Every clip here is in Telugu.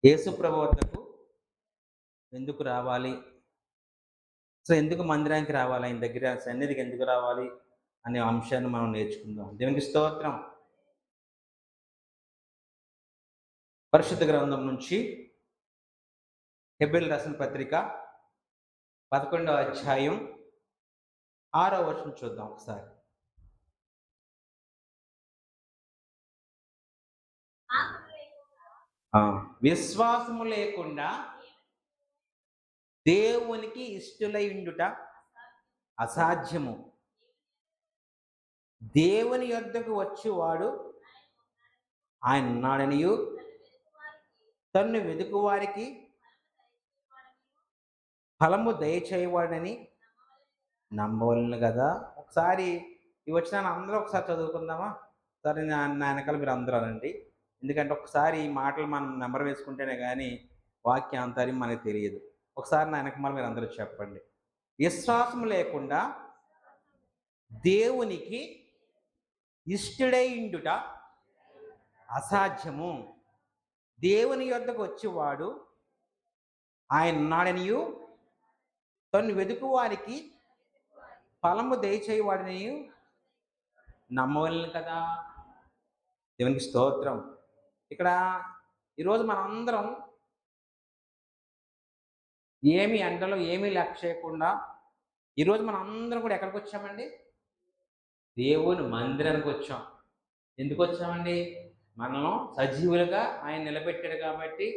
యేసు ప్రభు వద్దకు ఎందుకు రావాలి? అసలు ఎందుకు మందిరానికి రావాలి? ఆయన దగ్గర సన్నిధికి ఎందుకు రావాలి? అనే అంశాన్ని మనం నేర్చుకుందాం. దేవునికి స్తోత్రం. పరిశుద్ధ గ్రంథం నుంచి హెబ్రీయులకు రాసిన పత్రిక 11వ అధ్యాయం 6వ వచనం చూద్దాం ఒకసారి. విశ్వాసము లేకుండా దేవునికి ఇష్టులై ఉండుట అసాధ్యము. దేవుని యొద్దకు వచ్చేవాడు ఆయన ఉన్నాడనియు తన్ను వెదుకువారికి ఫలము దయచేయవాడని నమ్మవలను కదా. ఒకసారి ఈ వచనాన్ని అందరూ ఒకసారి చదువుకుందామా? సరే, నా వెనకాల మీరు అందరూ అనండి. ఎందుకంటే ఒకసారి ఈ మాటలు మనం నెంబర్ వేసుకుంటేనే కానీ వాక్యాంతర్యం మనకు తెలియదు. ఒకసారి నా వెనకమాల మీరు అందరూ చెప్పండి. విశ్వాసం లేకుండా దేవునికి ఇష్టుడై ఉండుట అసాధ్యము. దేవుని యొద్దకు వచ్చేవాడు ఆయన ఉన్నాడనియు తను వెదుకు వారికి ఫలము దయచేయవాడని నమ్మవలను కదా. దేవునికి స్తోత్రం. ఇక్కడ ఈరోజు మనందరం ఏమి ఎండలో ఏమీ లెక్క చేయకుండా ఈరోజు మనం అందరం కూడా ఎక్కడికి వచ్చామండి? దేవుని మందిరానికి వచ్చాం. ఎందుకు వచ్చామండి? మనం సజీవులుగా ఆయన నిలబెట్టాడు కాబట్టి,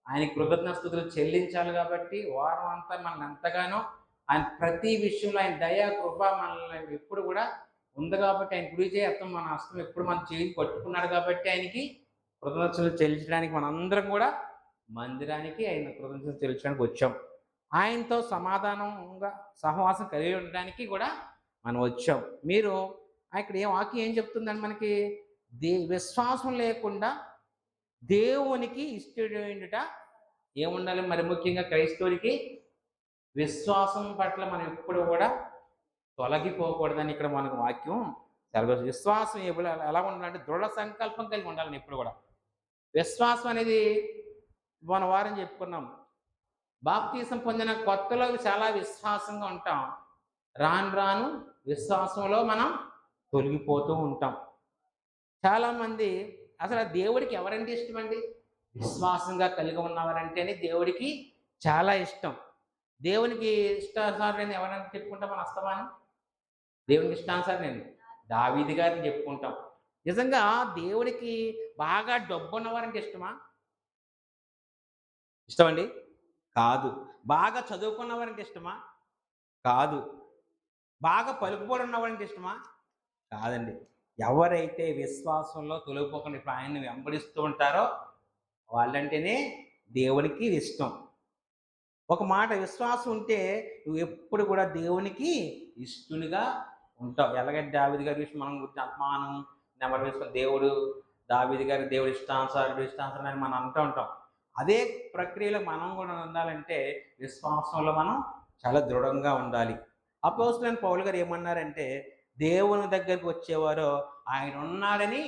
ఆయన కృతజ్ఞతాస్తుతులు చెల్లించాలి కాబట్టి, వారం అంతా మనల్ని ఎంతగానో ఆయన ప్రతి విషయంలో ఆయన దయా కృప మనల్ని ఎప్పుడు కూడా ఉంది కాబట్టి, ఆయన కుడి చేస్తాం మన హస్తం ఎప్పుడు మన చేయి పట్టుకున్నాడు కాబట్టి ఆయనకి కృతజ్ఞతలు చెల్లించడానికి మనందరం కూడా మందిరానికి ఆయన కృతజ్ఞతలు చెల్లించడానికి వచ్చాం. ఆయనతో సమాధానంగా సహవాసం కలిగి ఉండడానికి కూడా మనం వచ్చాం. మీరు ఇక్కడ వాక్యం ఏం చెప్తుందని మనకి? విశ్వాసం లేకుండా దేవునికి ఇష్టడుట ఏముండాలి? మరి ముఖ్యంగా క్రైస్తవుడికి విశ్వాసం పట్ల మనం ఎప్పుడు కూడా తొలగిపోకూడదని ఇక్కడ మనకు వాక్యం సెలవు. విశ్వాసం ఎలా ఉండాలంటే దృఢ సంకల్పం కలిగి ఉండాలని ఎప్పుడు కూడా. విశ్వాసం అనేది మన వారం చెప్పుకున్నాం. బాప్తీసం పొందిన కొత్తలో చాలా విశ్వాసంగా ఉంటాం. రాను రాను విశ్వాసంలో మనం తొలగిపోతూ ఉంటాం. చాలామంది అసలు దేవుడికి ఎవరంటే ఇష్టం అండి? విశ్వాసంగా కలిగి ఉన్నవారంటేనే దేవుడికి చాలా ఇష్టం. దేవునికి ఇష్టానుసారం ఎవరైనా చెప్పుకుంటాం మన అస్తమానం? దేవునికి ఇష్టానుసారం నేను దావీదు గారిని చెప్పుకుంటాం. నిజంగా దేవుడికి బాగా డబ్బు ఉన్నవారంటే ఇష్టమా? ఇష్టమండి? కాదు. బాగా చదువుకున్నవారంటే ఇష్టమా? కాదు. బాగా పలుకుబడి ఉన్నవారంటే ఇష్టమా? కాదండి. ఎవరైతే విశ్వాసంలో తొలగిపోకుండా ఇప్పుడు ఆయన్ని వెంబడిస్తూ ఉంటారో వాళ్ళంటేనే దేవునికి ఇష్టం. ఒక మాట, విశ్వాసం ఉంటే నువ్వు ఎప్పుడు కూడా దేవునికి ఇష్టనిగా ఉంటావు. ఎలాగంటే దావీదు గారి విషయం మనం గురించి అపమానం నెంబర్ వేసుకుని దేవుడు దావీదు గారి దేవుడు ఇష్టానుసారం అని మనం అంటూ ఉంటాం. అదే ప్రక్రియలో మనం కూడా ఉండాలంటే విశ్వాసంలో మనం చాలా దృఢంగా ఉండాలి. అపోస్తలుడైన పౌలు గారు ఏమన్నారంటే, దేవుని దగ్గరికి వచ్చేవారో ఆయన ఉన్నాడని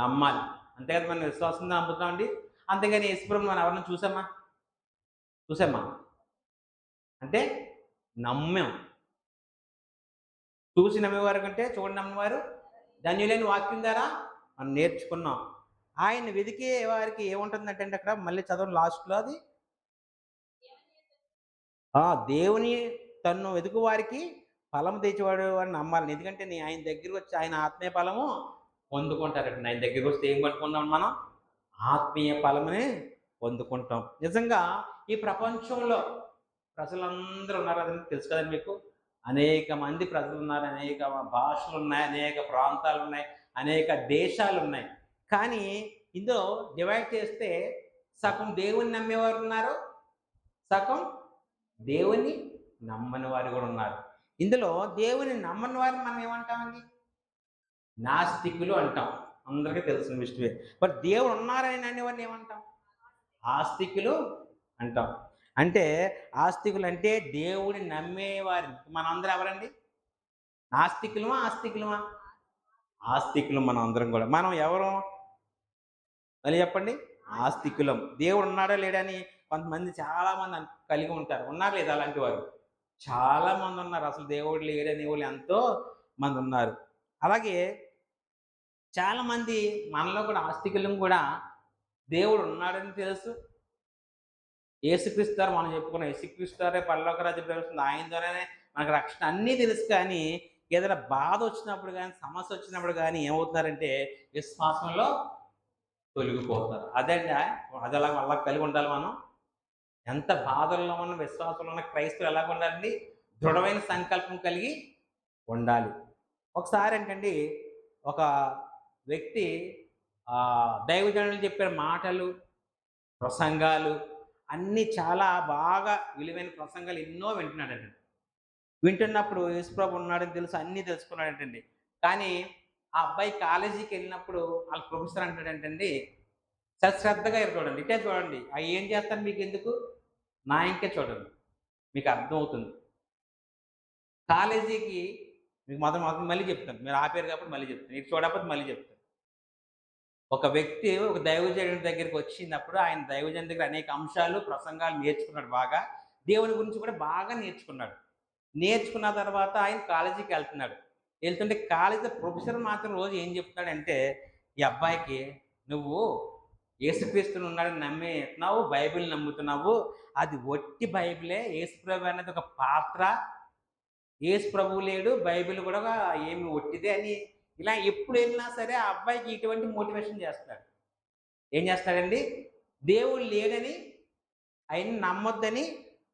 నమ్మాలి. అంతేకాదు మనం విశ్వాసంగా నమ్ముతామండి. అంతేగాని యేసుప్రభుని మనం ఎవరిని చూసామా అంటే నమ్మాం. చూసి నమ్మేవారు కంటే చూడండి నమ్మేవారు ధన్యులైన వాక్యం ద్వారా మనం నేర్చుకున్నాం. ఆయన వెతికే వారికి ఏముంటుందంటే అక్కడ మళ్ళీ చదవండి లాస్ట్లో, అది దేవుని తన్ను వెతుకు వారికి ఫలం తెచ్చేవాడు అని నమ్మాలి. ఎందుకంటే ఆయన దగ్గరికి వచ్చి ఆయన ఆత్మీయ ఫలము పొందుకుంటారండి. ఆయన దగ్గరికి వస్తే ఏం పట్టుకుందాం? మనం ఆత్మీయ ఫలముని పొందుకుంటాం. నిజంగా ఈ ప్రపంచంలో ప్రజలందరూ ఉన్నారు, అదని తెలుసు కదండి మీకు. అనేక మంది ప్రజలు ఉన్నారు, అనేక భాషలు ఉన్నాయి, అనేక ప్రాంతాలు ఉన్నాయి, అనేక దేశాలు ఉన్నాయి. కానీ ఇందులో డివైడ్ చేస్తే సగం దేవుని నమ్మేవారు ఉన్నారు, సగం దేవుని నమ్మని వారు కూడా ఉన్నారు. ఇందులో దేవుని నమ్మని వారిని మనం ఏమంటామండి? నాస్తికులు అంటాం. అందరికీ తెలిసిన విషయమే. మరి దేవుడు ఉన్నారని అనేవారిని ఏమంటాం? ఆస్తికులు అంటాం. అంటే ఆస్తికులు అంటే దేవుడిని నమ్మేవారిని. మనందరం ఎవరండి? నాస్తికులమా ఆస్తికులు మనం అందరం కూడా. మనం ఎవరు మళ్ళీ చెప్పండి? ఆస్తికులం. దేవుడు ఉన్నాడా లేడని కొంతమంది చాలామంది కలిగి ఉంటారు. ఉన్నారు లేదా అలాంటి వారు? చాలా మంది ఉన్నారు. అసలు దేవుడు లేడని వాళ్ళు ఎంతో మంది ఉన్నారు. అలాగే చాలామంది మనలో కూడా ఆస్తికులం కూడా దేవుడు ఉన్నాడని తెలుసు. యేసుక్రీస్తు ద్వారా మనం చెప్పుకున్నాం. యేసుక్రీస్తు ద్వారా పరలోక రాజ్యం ప్రవేశిస్తుంది. ఆయన ద్వారానే మనకు రక్షణ అన్నీ తెలుసు. కానీ ఏదైనా బాధ వచ్చినప్పుడు కానీ, సమస్య వచ్చినప్పుడు కానీ ఏమవుతున్నారంటే విశ్వాసంలో తొలగిపోతారు. అదండి అది అలా కలిగి ఉండాలి మనం. ఎంత బాధల్లో ఉన్న విశ్వాసంలో ఉన్న క్రైస్తవులు ఎలాగ ఉండాలండి? దృఢమైన సంకల్పం కలిగి ఉండాలి. ఒకసారి ఏంటండి ఒక వ్యక్తి దైవజనులు చెప్పే మాటలు, ప్రసంగాలు అన్నీ చాలా బాగా విలువైన ప్రసంగాలు ఎన్నో వింటున్నాడండి. వింటున్నప్పుడు యేసుప్రభు ఉన్నాడని తెలుసు, అన్నీ తెలుసుకున్నాడంటండి. కానీ ఆ అబ్బాయి కాలేజీకి వెళ్ళినప్పుడు వాళ్ళ ప్రొఫెసర్ అంటాడంటండి, చాలా శ్రద్ధగా చూడండి, ఇటే చూడండి, అవి ఏం చేస్తాను మీకు ఎందుకు, నా ఇంకే చూడండి, మీకు అర్థమవుతుంది. కాలేజీకి మీకు మొదటి మళ్ళీ చెప్తాను, మీరు ఆపేరు కాబట్టి మళ్ళీ చెప్తాను, ఇటు చూడకపోతే మళ్ళీ చెప్తాను. ఒక వ్యక్తి ఒక దైవజనుడి దగ్గరికి వచ్చినప్పుడు ఆయన దైవజనుడి దగ్గర అనేక అంశాలు, ప్రసంగాలు నేర్చుకున్నాడు బాగా. దేవుని గురించి కూడా బాగా నేర్చుకున్నాడు. నేర్చుకున్న తర్వాత ఆయన కాలేజీకి వెళ్తున్నాడు. వెళ్తుంటే కాలేజీ ప్రొఫెసర్ మాత్రం రోజు ఏం చెప్తున్నాడంటే, ఈ అబ్బాయికి నువ్వు యేసుక్రీస్తుని ఉన్నాడని నమ్ముతున్నావు, బైబిల్ నమ్ముతున్నావు, అది ఒట్టి బైబిలే, యేసుప్రభు అనేది ఒక పాత్ర, యేసు ప్రభువు లేడు, బైబిల్ కూడా ఏమి ఒట్టిదే అని ఇలా ఎప్పుడు వెళ్ళినా సరే ఆ అబ్బాయికి ఇటువంటి మోటివేషన్ చేస్తాడు. ఏం చేస్తాడండి? దేవుడు లేడని, ఆయన్ని నమ్మొద్దని,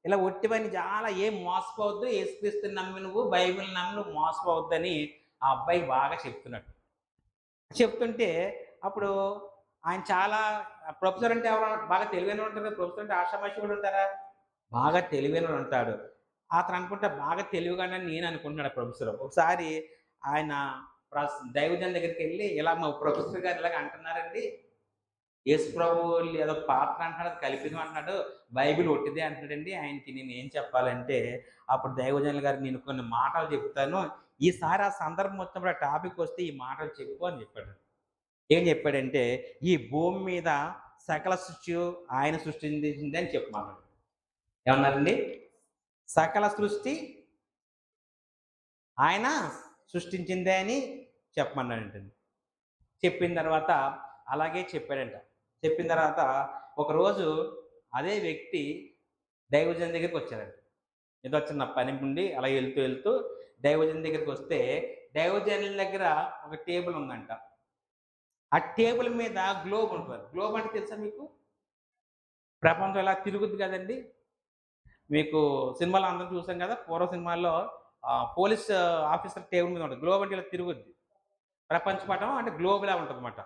ఇలా ఒట్టివని చాలా ఏం మోసపోవద్దు, యేసుక్రీస్తుని నమ్మి నువ్వు, బైబిల్ నమ్మి నువ్వు మోసపోవద్దని ఆ అబ్బాయి బాగా చెప్తున్నాడు. చెప్తుంటే అప్పుడు ఆయన చాలా ప్రొఫెసర్ అంటే ఎవరు బాగా తెలివైన ఉంటారు, ప్రొఫెసర్ అంటే ఆషామాషి కూడా ఉంటారా? బాగా తెలివైన ఉంటాడు. అతను అనుకుంటే బాగా తెలివిగానే నేను అనుకుంటున్నాడు ప్రొఫెసర్. ఒకసారి ఆయన దైవజన్ దగ్గరికి వెళ్ళి, ఇలా మా ప్రొఫెసర్ గారు ఇలాగ అంటున్నారండి, యేసు ప్రభువు ఏదో పాత్ర అంటున్నాడు, అది కల్పితం అంటున్నాడు, బైబిల్ ఒట్టిదే అంటున్నాడండి, ఆయనకి నేను ఏం చెప్పాలంటే, అప్పుడు దైవజనులు గారు నేను కొన్ని మాటలు చెప్తాను, ఈసారి ఆ సందర్భం వచ్చినప్పుడు ఆ టాపిక్ వస్తే ఈ మాటలు చెప్పు అని చెప్పాడు. ఏం చెప్పాడంటే, ఈ భూమి మీద సకల సృష్టి ఆయన సృష్టించింది అని చెప్పమన్నాడు. ఏమన్నారండి? సకల సృష్టి ఆయన సృష్టించిందే అని చెప్పమన్నాడంటండి. చెప్పిన తర్వాత అలాగే చెప్పాడంట. చెప్పిన తర్వాత ఒకరోజు అదే వ్యక్తి దైవజన్ దగ్గరికి వచ్చాడంట. ఏదో చిన్న పని ఉండి అలా వెళ్తూ వెళ్తూ దైవజన్ దగ్గరికి వస్తే, దైవజనుల దగ్గర ఒక టేబుల్ ఉందంట. ఆ టేబుల్ మీద గ్లోబ్ ఉంటుంది. గ్లోబ్ అంటే తెలుసా మీకు? ప్రపంచం ఎలా తిరుగుద్ది కదండి. మీకు సినిమాలో అందరం చూసాం కదా, పూర్వ సినిమాల్లో పోలీస్ ఆఫీసర్ టేబుల్ మీద ఉంటుంది. గ్లోబ్ అంటే ఇలా తిరుగుద్ది. ప్రపంచ పటం అంటే గ్లోబులా ఉంటుంది అనమాట.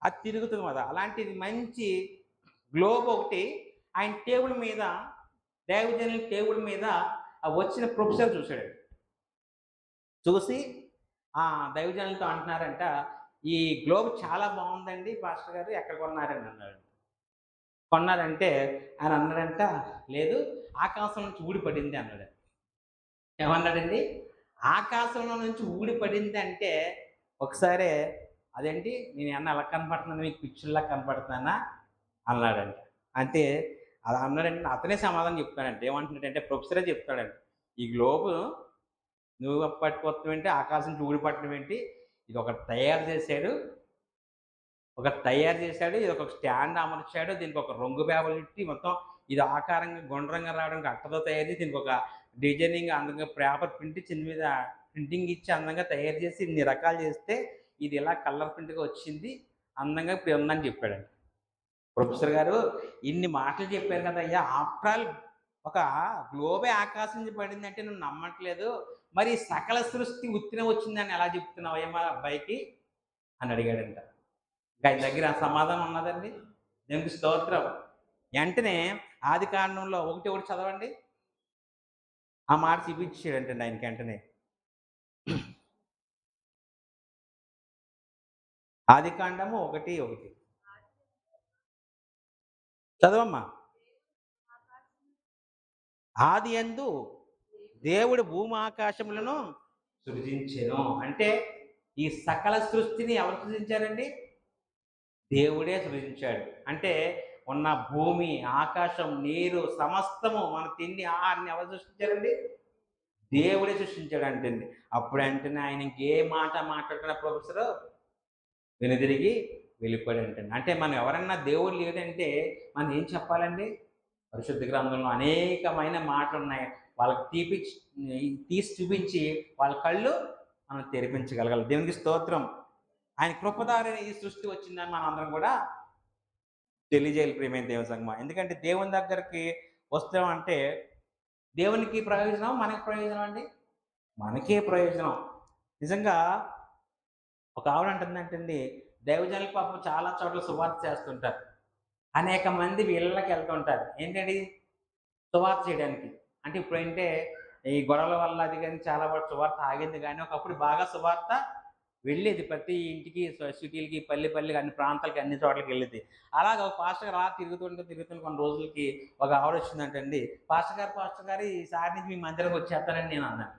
అది తిరుగుతుంది కదా. అలాంటిది మంచి గ్లోబ్ ఒకటి ఆయన టేబుల్ మీద, దైవజనుల టేబుల్ మీద వచ్చిన ప్రొఫెసర్ చూశాడు. చూసి ఆ దైవజనులతో అంటున్నారంట, ఈ గ్లోబ్ చాలా బాగుందండి పాస్టర్ గారు, ఎక్కడ కొన్నారని అన్నాడు. కొన్నారంటే ఆయన అన్నాడంట, లేదు ఆకాశం నుంచి ఊడిపడింది అన్నాడు. ఏమన్నాడండి? ఆకాశంలో నుంచి ఊడిపడింది అంటే ఒకసారి అదేంటి నేను ఏమన్నా ఎలా కనపడుతున్నాను, మీకు పిక్చర్లా కనపడుతున్నానా అన్నాడంట. అంటే అలా అన్నాడంటే అతనే సమాధానం చెప్తాడంటే, ఏమంటున్నాడంటే ప్రొఫెసరే చెప్తాడంటే, ఈ గ్లోబు నువ్వు పట్టుకోవటం ఏంటి, ఆకాశం నుంచి ఊడిపట్టడం ఏంటి, ఇది ఒకటి తయారు చేశాడు, ఇది ఒక స్టాండ్ అమర్చాడు, దీనికి ఒక రంగు పేపర్లు పెట్టి మొత్తం ఇది ఆకారంగా గుండ్రంగా రావడానికి అట్టతో తయారు చేసి, దీనికి ఒక డిజైనింగ్ అందంగా పేపర్ ప్రింట్ చిన్న మీద ప్రింటింగ్ ఇచ్చి అందంగా తయారు చేసి ఇన్ని రకాలు చేస్తే ఇది ఇలా కలర్ ప్రింట్గా వచ్చింది, అందంగా ఇప్పుడు ఉందని చెప్పాడండి. ప్రొఫెసర్ గారు ఇన్ని మాటలు చెప్పారు కదా అయ్యా, ఆఫ్టర్ ఆల్ ఒక గ్లోబే ఆకాశం నుంచి పడింది అంటే నువ్వు నమ్మట్లేదు, మరి సకల సృష్టి ఉత్తిన వచ్చిందని ఎలా చెప్తున్నావు అయ్యా మా అబ్బాయికి అని అడిగాడంట. ఆయన దగ్గర సమాధానం ఉన్నదండి. దేవునికి స్తోత్రం. వెంటనే ఆది కాండంలో ఒకటి చదవండి. ఆ మాట చూపించాడంటండి ఆయనకి వెంటనే. ఆది కాండము 1:1 చదవమ్మా. ఆది యందు దేవుడు భూమి ఆకాశములను సృజించెను అంటే ఈ సకల సృష్టిని ఎవరు సృజించారండి? దేవుడే సృజించాడు. అంటే ఉన్న భూమి, ఆకాశం, నీరు సమస్తము మన తిండి, ఆహారాన్ని ఎవరు సృష్టించారండి? దేవుడే సృష్టించాడంటండి. అప్పుడంటేనే ఆయన ఇంకే మాట మాట్లాడుతున్న ప్రొఫెసరు వెనుదిరిగి వెళ్ళిపోయాడంటండి. అంటే మనం ఎవరన్నా దేవుడు లేడంటే మనం ఏం చెప్పాలండి? పరిశుద్ధ గ్రంథంలో అనేకమైన మాటలున్నాయి. వాళ్ళకి తీసి చూపించి వాళ్ళ కళ్ళు మనం తెరిపించగలగాలి. దేవునికి స్తోత్రం. ఆయన కృప ద్వారానే ఈ సృష్టి వచ్చిందని మనం అందరం కూడా తెలియజేయాలి ప్రియమైన దేవుని సంగమా. ఎందుకంటే దేవుని దగ్గరికి వస్తామంటే దేవునికి ప్రయోజనం, మనకి ప్రయోజనం అండి. మనకే ప్రయోజనం. నిజంగా ఒక ఆవిడ అంటుందంటండి, దైవజనులు పాపం చాలా చోట్ల సువార్త చేస్తుంటారు. అనేక మంది వీళ్ళకి వెళ్తుంటారు. ఏంటండి? సువార్త చేయడానికి. అంటే ఇప్పుడంటే ఈ గొడవల వల్ల అది కానీ చాలా వరకు సువార్త ఆగింది కానీ, ఒకప్పుడు బాగా సువార్త వెళ్ళేది. ప్రతి ఇంటికి, సిటీలకి, పల్లెకి, అన్ని ప్రాంతాలకి, అన్ని చోట్లకి వెళ్ళేది. అలాగ ఒక పాస్టర్ గారు అలా తిరుగుతుంటే కొన్ని రోజులకి ఒక ఆవిడ వచ్చిందంటండి. పాస్టర్ గారు ఈసారి నుంచి మీ మందిరానికి వచ్చేస్తానని నేను అన్నాను.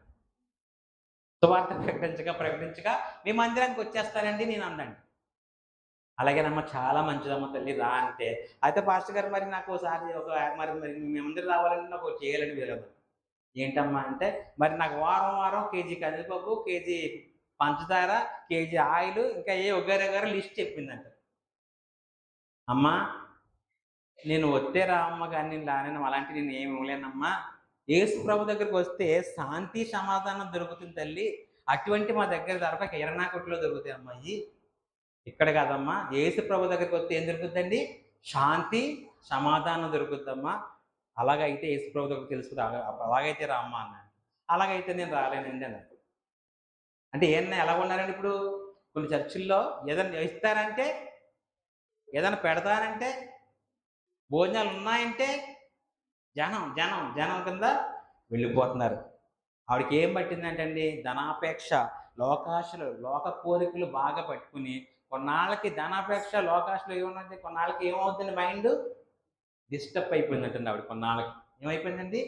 సువార్త ప్రకటించగా మీ మందిరానికి వచ్చేస్తానండి నేను అన్నాను. అలాగేనమ్మా, చాలా మంచిదమ్మ తల్లి, రా అంటే. అయితే పాస్టర్ గారు మరి నాకు ఒకసారి మరి మేమందరూ రావాలంటే నాకు చేయాలని వీరదు. ఏంటమ్మా అంటే, మరి నాకు వారం కేజీ కందిపప్పు, కేజీ పంచదార, కేజీ ఆయిల్, ఇంకా ఒగారు లిస్ట్ చెప్పిందంట. అమ్మా, నేను వస్తే రా అమ్మ, కానీ నేను రాలేను, అలాంటివి నేను ఏమి ఇవ్వలేనమ్మా. యేసు ప్రభు దగ్గరికి వస్తే శాంతి సమాధానం దొరుకుతుంది తల్లి. అటువంటి మా దగ్గర దొరక కిరాణా కొట్టులో దొరుకుతాయి అమ్మాయి, ఇక్కడ కాదమ్మా. యేసు ప్రభు దగ్గరికి వస్తే ఏం దొరుకుతుందండి? శాంతి సమాధానం దొరుకుద్దమ్మా. అలాగైతే యేసు ప్రభు దగ్గర తెలుసుకుంది. అలాగైతే రామ్మా అన్నాడు. అలాగైతే నేను రాలేనండి అన్నాడు. అంటే ఏమన్నా ఎలా ఉన్నారండి ఇప్పుడు? కొన్ని చర్చిల్లో ఏదైనా ఇస్తారంటే, ఏదైనా పెడతారంటే, భోజనాలు ఉన్నాయంటే జనం కింద వెళ్ళిపోతున్నారు. ఆవిడకి ఏం పట్టిందంటే అండి, ధనాపేక్ష, లోకాశలు, లోక కోరికలు బాగా పట్టుకుని కొన్నాళ్ళకి ధనాపేక్ష, లోకాశలు ఏమన్నది, కొన్నాళ్ళకి ఏమవుతుంది, మైండ్ డిస్టర్బ్ అయిపోయిందంటండి ఆవిడ. కొన్నాళ్ళకి ఏమైపోయిందండి,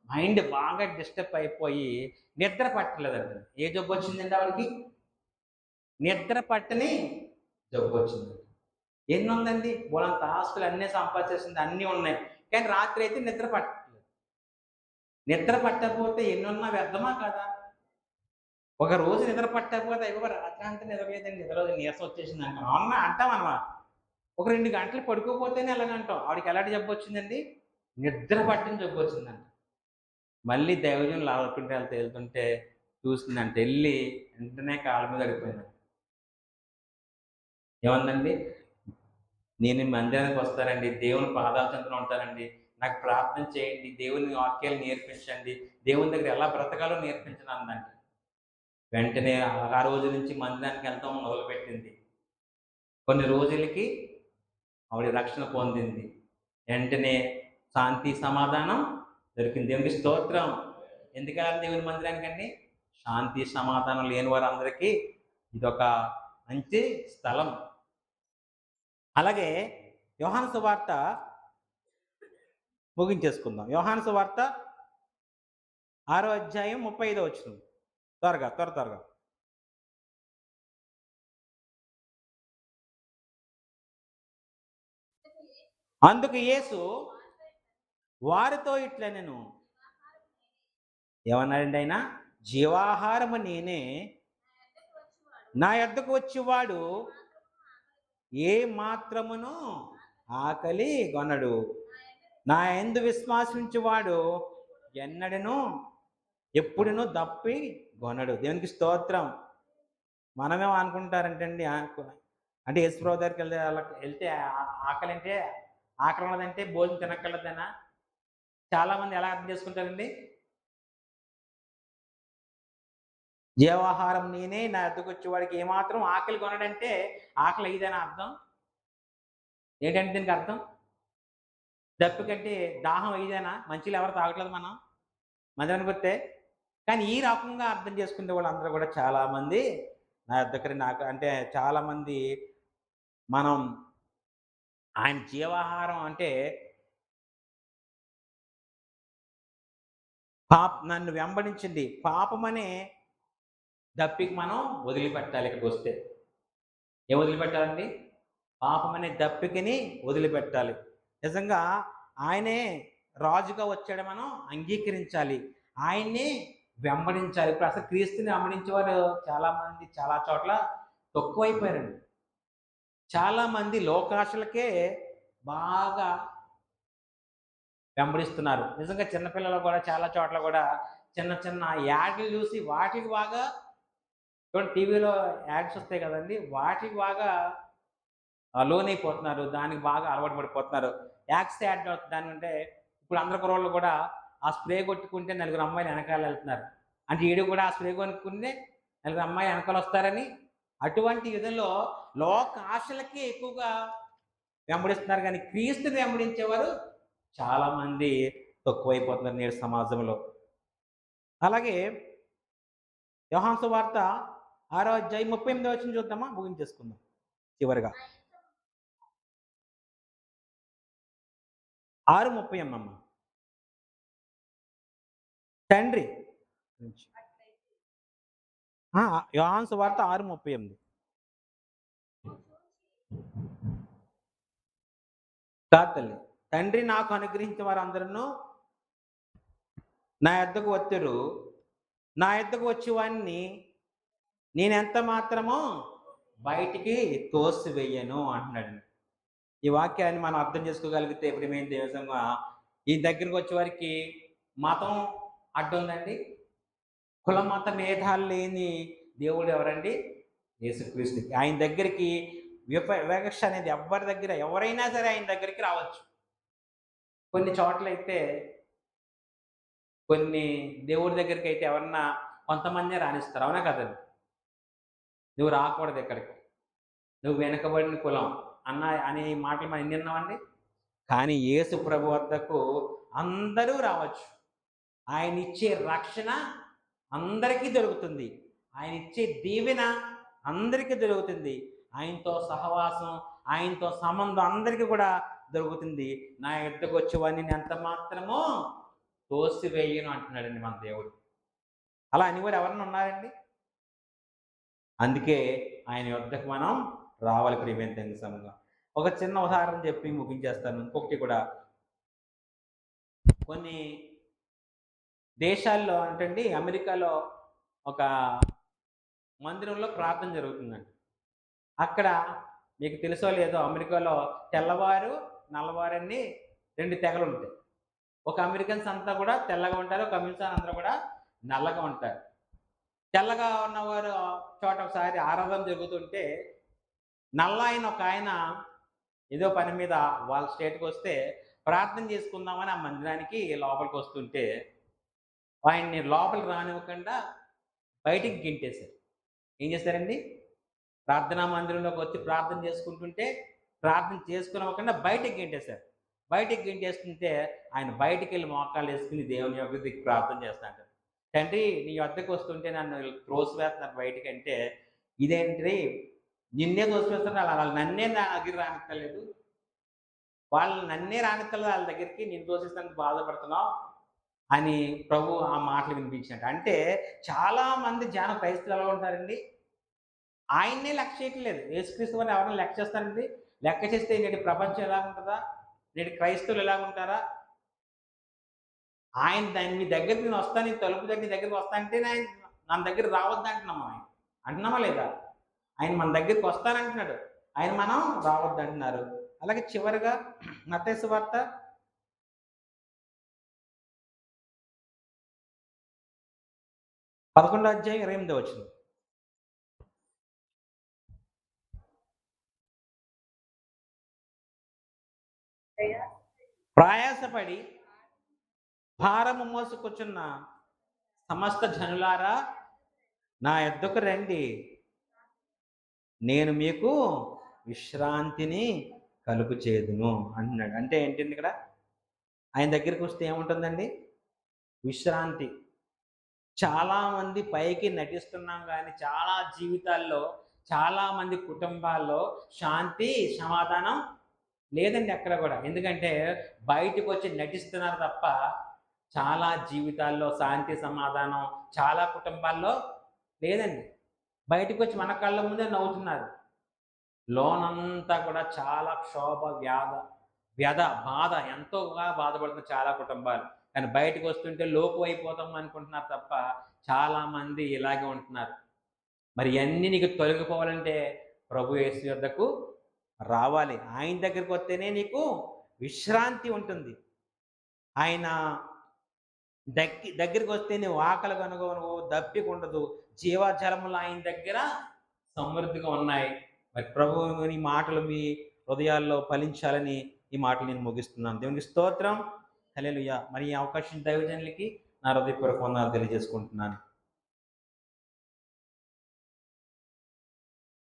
మైండ్ బాగా డిస్టర్బ్ అయిపోయి నిద్ర పట్టలేదండి. ఏ జబ్బు వచ్చిందండి ఆవిడకి? నిద్ర పట్టని జబ్బు వచ్చింది. ఎన్ని ఉందండి? బోలంత ఆస్తులు అన్నీ సంపాదించేసింది, అన్నీ ఉన్నాయి, కానీ రాత్రి అయితే నిద్ర పట్టలేదు. నిద్ర పట్టకపోతే ఎన్నున్నా వ్యర్థమా కదా? ఒక రోజు నిద్ర పట్టకపోతే అయిపో రాత్రి అంతా నిద్రలేదండి, నిద్రలో నీరసం వచ్చేసింది అంటాం. అవునా? అంటాం అనమాట. ఒక 2 గంటలు పడుకోకపోతేనే ఎలాగంటాం. ఆవిడకి ఎలాంటి జబ్బు వచ్చిందండి? నిద్ర పట్టిన జబ్బు వచ్చిందంట. మళ్ళీ దైవజనులు వెళ్తుంటే చూసిందంట. వెళ్ళి వెంటనే కాళ్ళ మీద అడిగిపోయిందంట. ఏమందండి? నేను మందిరానికి వస్తానండి, దేవుని పాదాల చెంతలో ఉంటానండి, నాకు ప్రార్థన చేయండి, దేవుని వాక్యాలు నేర్పించండి, దేవుని దగ్గర ఎలా బ్రతకాలో నేర్పించను అందంట. వెంటనే ఆ రోజు నుంచి మందిరానికి వెళ్తాం మొదలుపెట్టింది. కొన్ని రోజులకి ఆవిడ రక్షణ పొందింది. వెంటనే శాంతి సమాధానం దొరికింది. దేవునికి స్తోత్రం. ఎందుకలా దేవుని మందిరానికండి? శాంతి సమాధానం లేని వారందరికీ ఇదొక మంచి స్థలం. అలాగే యోహాను సువార్త ముగించేసుకుందాం. యోహాను సువార్త 6వ అధ్యాయం 35వ వచనం. త్వరగా. అందుకు యేసు వారితో ఇట్లనెను. ఏమన్నాడండి ఆయన? జీవాహారము నేనే, నా యొద్దకు వచ్చేవాడు ఏ మాత్రమును ఆకలి కొనడు, నా యందు విశ్వాసించువాడు ఎన్నడను ఎప్పుడునూ దప్పి కొనడు. దేవునికి స్తోత్రం. మనమేమో అనుకుంటారంటే అండి, అంటే యేసుప్రభు దగ్గరికి వెళ్తే ఆకలి ఉన్నదంటే భోజనం తినక్కర్లేదనా? చాలామంది ఎలా అర్థం చేసుకుంటారండి? జీవాహారం నేనే, నా ఎద్దుకు వచ్చేవాడికి ఏమాత్రం ఆకలి కొనడంటే ఆకలి అయ్యిదని అర్థం. ఏంటంటే దీనికి అర్థం? దప్పు కంటే దాహం అయ్యిదేనా? మంచిలు ఎవరు తాగట్లేదు మనం మందిరానికి వస్తే. కానీ ఈ రకంగా అర్థం చేసుకునే వాళ్ళందరూ కూడా చాలామంది నా దగ్గర అంటే చాలామంది మనం ఆయన జీవాహారం అంటే నన్ను వెంబడించింది పాపమనే దప్పికి మనం వదిలిపెట్టాలి. ఇక్కడికి వస్తే ఏం వదిలిపెట్టాలండి? పాపం అనే దప్పికని వదిలిపెట్టాలి. నిజంగా ఆయనే రాజుగా వచ్చాడు, మనం అంగీకరించాలి. ఆయన్నే వెంబడించాలి. ఇప్పుడు అసలు క్రీస్తుని వెంబడించేవారు చాలామంది చాలా చోట్ల తక్కువైపోయారండి. చాలామంది లోకాశలకే బాగా వెంబడిస్తున్నారు. నిజంగా చిన్నపిల్లలు కూడా చాలా చోట్ల కూడా చిన్న చిన్న యాడ్లు చూసి వాటికి బాగా చూడండి, టీవీలో యాడ్స్ వస్తాయి కదండి, వాటికి బాగా లోనైపోతున్నారు. దానికి బాగా అలవాటు పడిపోతున్నారు. యాక్స్ యాడ్ దానికంటే ఇప్పుడు అందరి కుర్రోళ్ళు కూడా ఆ స్ప్రే కొట్టుకుంటే నలుగురు అమ్మాయిలు వెనకాల వెళ్తున్నారు. అంటే ఈడు కూడా ఆ స్ప్రే కొనుక్కుంటే నలుగురు అమ్మాయి వెనకాల వస్తారని అటువంటి విధంలో లోక ఆశలకే ఎక్కువగా వెంబడిస్తున్నారు. కానీ క్రీస్తుని వెంబడించేవారు చాలామంది తక్కువైపోతున్నారు నేడు సమాజంలో. అలాగే యోహాను సువార్త 6వ అధ్యాయం 38వ వచనం చూద్దామా, ముగించేసుకుందాం చివరిగా. 6:30 అమ్మ. తండ్రి యోహాను సువార్త 6:38. కాదు తల్లి, తండ్రి నాకు అనుగ్రహించిన వారందరూ నా యొద్దకు వచ్చారు, నా యొద్దకు వచ్చేవాడిని నేనెంత మాత్రమో బయటికి తోసివేయను అంటున్నాడు. ఈ వాక్యాన్ని మనం అర్థం చేసుకోగలిగితే ఇప్పుడు మేము దేశంగా ఈ దగ్గరికి వచ్చే వారికి మతం అడ్డు ఉందండి. కుల మత భేదాలు లేని దేవుడు ఎవరండి? యేసుక్రీస్తు. ఆయన దగ్గరికి వివక్ష అనేది ఎవరి దగ్గర, ఎవరైనా సరే ఆయన దగ్గరికి రావచ్చు. కొన్ని చోట్ల అయితే, కొన్ని దేవుడి దగ్గరికి అయితే ఎవరన్నా కొంతమంది రాణిస్తారు, అవునా కదండి? నువ్వు రాకూడదు ఇక్కడికి, నువ్వు వెనకబడిన కులం అనే మాటలు మనం ఎన్ని విన్నామండి. కానీ యేసు ప్రభు వద్దకు అందరూ రావచ్చు. ఆయన ఇచ్చే రక్షణ అందరికీ దొరుకుతుంది. ఆయన ఇచ్చే దీవెన అందరికీ దొరుకుతుంది. ఆయనతో సహవాసం, ఆయనతో సంబంధం అందరికీ కూడా దొరుకుతుంది. నా యొద్దకు వచ్చేవాడిని నేను ఎంత మాత్రమో తోసివేయను అంటున్నాడండి మన దేవుడు. అలా అని కూడా ఎవరన్నా ఉన్నారండి? అందుకే ఆయన యొద్దకు మనం రావాలి ప్రియమైన సంఘంగా. ఒక చిన్న ఉదాహరణ చెప్పి ముగించేస్తాను. ఇంకొకటి కూడా, కొన్ని దేశాల్లో అంటే అమెరికాలో ఒక మందిరంలో ప్రార్థన జరుగుతుందండి. అక్కడ మీకు తెలుసో లేదో, అమెరికాలో తెల్లవారు నల్లవారని 2 తెగలు ఉంటాయి. ఒక అమెరికన్స్ అంతా కూడా తెల్లగా ఉంటారు, ఒక అమెరికన్స్ అందరూ కూడా నల్లగా ఉంటారు. తెల్లగా ఉన్నవారు చోట ఒకసారి ఆరాధన జరుగుతుంటే నల్ల ఆయన ఒక ఆయన ఏదో పని మీద వాళ్ళ స్టేట్కి వస్తే ప్రార్థన చేసుకుందామని ఆ మందిరానికి లోపలికి వస్తుంటే ఆయన్ని లోపలికి రానివ్వకుండా బయటికి గింటేశారు. ఏం చేశారండి? ప్రార్థనా మందిరంలోకి వచ్చి ప్రార్థన చేసుకుంటుంటే ప్రార్థన చేసుకునివ్వకుండా బయటికి గింటేశారు. బయటికి గింటేస్తుంటే ఆయన బయటికి వెళ్ళి మోకాళ్ళు వేసుకుని దేవుని యొక్క ప్రార్థన చేస్తాడు. తండ్రి, నీ వద్దకు వస్తుంటే నన్ను త్రోసివేస్తున్నారు బయటికి అంటే, ఇదేంటి నిన్నే తోసివేస్తున్నారు, వాళ్ళు నన్నే నా దగ్గర రానిక్కలేదు, వాళ్ళు నన్నే రానిక్కలేదు వాళ్ళ దగ్గరికి, నేను తోసిస్తానికి బాధపడుతున్నావు అని ప్రభు ఆ మాటలు వినిపించినట్టు. అంటే చాలామంది జనం క్రైస్తవులు ఎలా ఉంటారండి, ఆయన్నే లెక్క చేయట్లేదు. యేసుక్రీస్తు వారిని ఎవరైనా లెక్క చేస్తారండి? లెక్క చేస్తే నేటి ప్రపంచం ఎలా ఉంటుందా? నేటి క్రైస్తవులు ఎలా ఉంటారా? ఆయన దాన్ని మీ దగ్గరికి నేను వస్తాను, నేను తలుపు దగ్గర దగ్గరికి వస్తా అంటే ఆయన మన దగ్గర రావద్దు అంటున్నాం. ఆయన అంటున్నామా లేదా? ఆయన మన దగ్గరికి వస్తానంటున్నాడు, ఆయన మనం రావద్దు అంటున్నారు. అలాగే చివరిగా మత్తయి సువార్త 11వ అధ్యాయం 28వ వచనం. ప్రయాసపడి భారము మోసుకొచ్చున్న సమస్త జనులారా నా యొద్దకు రండి, నేను మీకు విశ్రాంతిని కలుగు చేదును అంటున్నాడు. అంటే ఏంటండి ఇక్కడ? ఆయన దగ్గరికి వస్తే ఏముంటుందండి? విశ్రాంతి. చాలామంది పైకి నటిస్తున్నాం కానీ చాలా జీవితాల్లో, చాలామంది కుటుంబాల్లో శాంతి సమాధానం లేదండి ఎక్కడ కూడా. ఎందుకంటే బయటకు వచ్చి నటిస్తున్నారు తప్ప చాలా జీవితాల్లో శాంతి సమాధానం చాలా కుటుంబాల్లో లేదండి. బయటకు వచ్చి మన కళ్ళ ముందే నవ్వుతున్నారు, లోనంతా కూడా చాలా క్షోభ, వ్యధ, బాధ, ఎంతోగా బాధపడుతున్న చాలా కుటుంబాలు. కానీ బయటకు వస్తుంటే లోకు అయిపోతాం అనుకుంటున్నారు తప్ప చాలామంది ఇలాగే ఉంటున్నారు. మరి ఇయన్నీ నీకు తొలగిపోవాలంటే ప్రభు యేసు యొద్దకు రావాలి. ఆయన దగ్గరికి వస్తేనే నీకు విశ్రాంతి ఉంటుంది. ఆయన దగ్గరికి వస్తే నువ్వు ఆకలి కనుగొనవు, దప్పిక ఉండదు. జీవజలములు ఆయన దగ్గర సమృద్ధిగా ఉన్నాయి. మరి ప్రభువుని మాటలు మీ హృదయాల్లో ఫలించాలని ఈ మాటలు నేను ముగిస్తున్నాను. దేవునికి స్తోత్రం. హల్లెలూయా. మరి ఈ అవకాశం దైవజనులకి నా హృదయపూర్వక వందనాలు తెలియజేసుకుంటున్నాను.